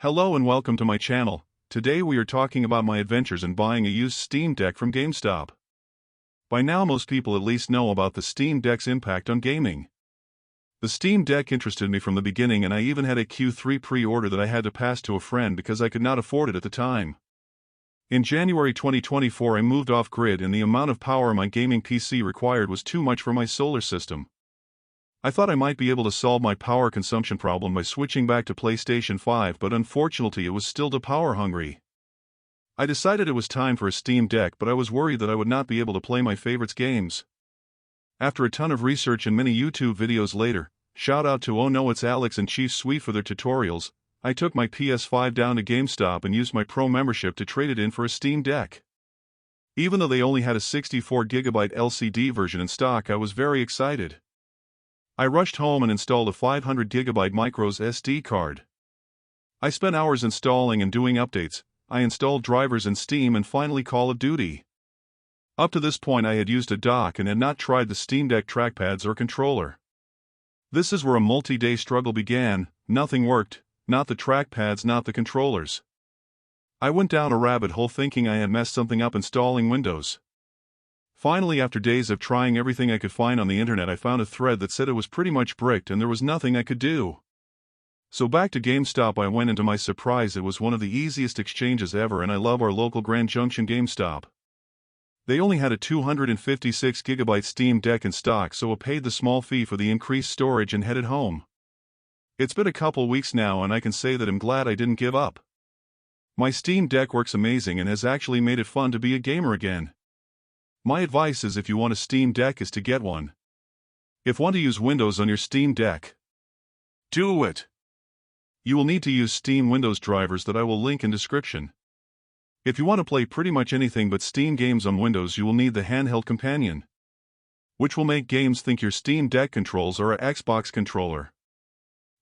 Hello and welcome to my channel. Today we are talking about my adventures in buying a used Steam Deck from GameStop. By now most people at least know about the Steam Deck's impact on gaming. The Steam Deck interested me from the beginning, and I even had a Q3 pre-order that I had to pass to a friend because I could not afford it at the time. In January 2024 I moved off-grid and the amount of power my gaming PC required was too much for my solar system. I thought I might be able to solve my power consumption problem by switching back to PlayStation 5, but unfortunately it was still too power hungry. I decided it was time for a Steam Deck, but I was worried that I would not be able to play my favorites games. After a ton of research and many YouTube videos later, shout out to Oh No It's Alex and Chief Sweet for their tutorials, I took my PS5 down to GameStop and used my Pro membership to trade it in for a Steam Deck. Even though they only had a 64GB LCD version in stock, I was very excited. I rushed home and installed a 500GB micros SD card. I spent hours installing and doing updates. I installed drivers in Steam and finally Call of Duty. Up to this point I had used a dock and had not tried the Steam Deck trackpads or controller. This is where a multi-day struggle began. Nothing worked, not the trackpads, not the controllers. I went down a rabbit hole thinking I had messed something up installing Windows. Finally, after days of trying everything I could find on the internet, I found a thread that said it was pretty much bricked and there was nothing I could do. So back to GameStop I went, and to my surprise it was one of the easiest exchanges ever, and I love our local Grand Junction GameStop. They only had a 256GB Steam Deck in stock, so I paid the small fee for the increased storage and headed home. It's been a couple weeks now and I can say that I'm glad I didn't give up. My Steam Deck works amazing and has actually made it fun to be a gamer again. My advice is, if you want a Steam Deck, is to get one. If you want to use Windows on your Steam Deck, do it! You will need to use Steam Windows drivers that I will link in description. If you want to play pretty much anything but Steam games on Windows, you will need the handheld companion, which will make games think your Steam Deck controls are an Xbox controller.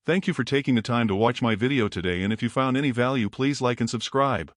Thank you for taking the time to watch my video today, and if you found any value, please like and subscribe.